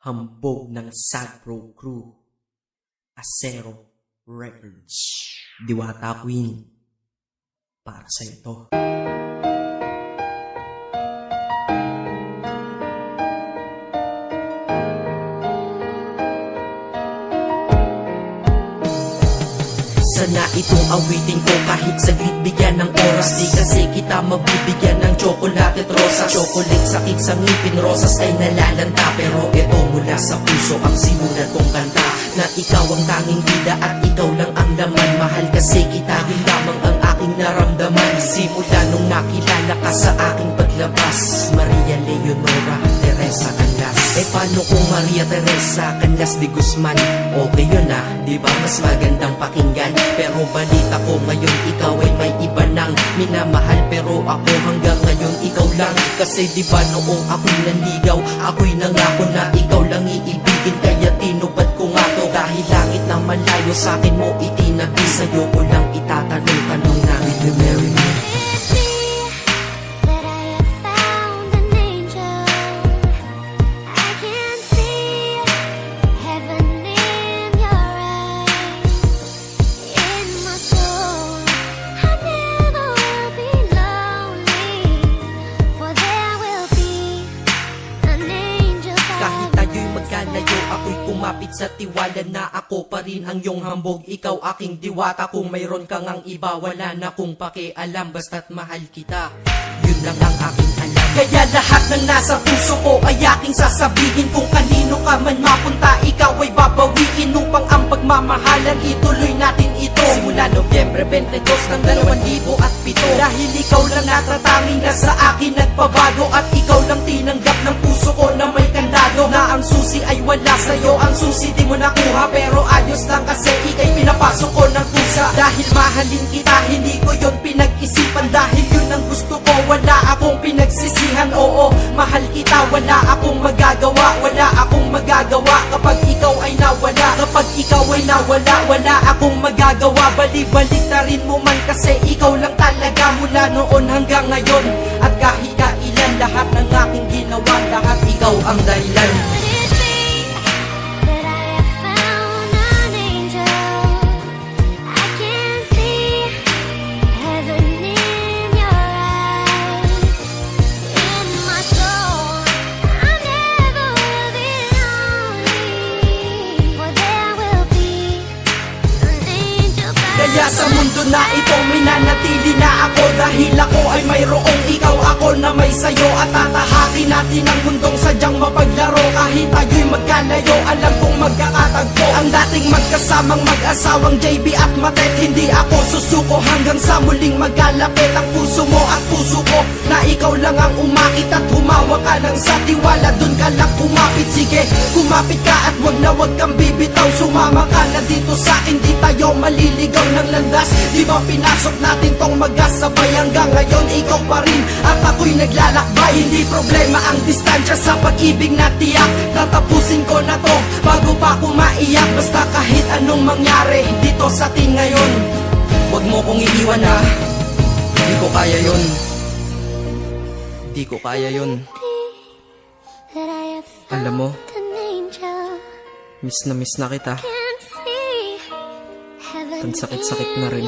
Hambog ng Sagpro Crew, Acero Records, Diwata Queen, para sa ito. Sana itong awitin ko kahit saglit bigyan ng oras. Di kasi kita mabibigyan ng tsokolate at rosas. Chocolate sakit sa ngipin, rosas ay nalalanta. Pero ito mula sa puso ang simulan kong kanta, na ikaw ang tanging bida at ikaw lang ang laman. Mahal kasi kita, yun lamang ang aking naramdaman. Simula nung nakilala ka sa aking paglabas, Maria Leonora Teresa Canlas. Eh paano kung Maria Teresa Canlas de Guzman? Okay yun ah, di ba mas magandang pakinggan? Pero balita ko ngayon ikaw ay may iba nang minamahal. Pero ako hanggang ngayon ikaw lang. Kasi di ba noong ako'y nanligaw, ako'y nangako na ikaw lang iibigin. Kaya tinupad ko nga to, dahil langit na malayo sa akin mo itinabi. Sa'yo ko lang itatanong-tanong na, will you marry me? Ako'y kumapit sa tiwala na ako pa rin ang iyong hambog. Ikaw aking diwata, kung mayroon kang ang iba, wala na kong pakialam, basta't mahal kita, yun lang ang aking alam. Kaya lahat ng nasa puso ko ay aking sasabihin. Kung kanino ka man mapunta, ikaw ay babawiin, upang ang pagmamahalan ituloy natin ito. Simula Nobyembre 22 ng 2007, dahil ikaw lang natatanging na sa akin nagpabago. At ikaw lang tinanggap ng puso ko na may kandado, na ang susi ay wala sa'yo, ang susi di mo nakuha. Pero ayos lang kasi ika'y pinapasok ko ng kusa. Dahil mahalin kita, hindi ko yon pinag-isipan. Dahil yun ang gusto ko, wala akong pinagsisihan. Oo, mahal kita, wala akong magagawa. Wala akong magagawa kapag ikaw ay nawala. Kapag ikaw ay nawala, wala akong magagawa. Bali-balik na rin mo man kasi ikaw lang talaga, mula noon hanggang ngayon. At kahit kailan, lahat ng aking ginawa, lahat ikaw ang dahilan. Kaya sa mundo na ito minanatili na ako, dahil ako ay mayroong ikaw, ako na may sayo. At tatahakin natin ang mundong sadyang mapaglaro. Kahit tayo'y magkalayo, alam kong magkakatagpo. Ang dating magkasamang mag-asawang JB at Matet, hindi ako susuko hanggang sa muling magkalapit. Ang puso mo at puso ko, na ikaw lang ang umakit. At humawa ka lang sa tiwala, dun ka lang kumapit. Sige, kumapit ka at wag kang bibitaw. Sumama ka na dito sa akin, di tayo maliligaw ng landas. Di ba pinasok natin tong magkasabay, hanggang ngayon ikaw pa rin at ako'y naglalakbay. Hindi problema ang distansya sa pag-ibig na tiyak. Tatapusin ko na to bago pa ako maiyak. Basta kahit anong mangyari dito sa atin ngayon, wag mo kong iiwan ha. Di ko kaya yun, di ko kaya yun. Alam mo, miss na kita. Ang sakit-sakit na rin.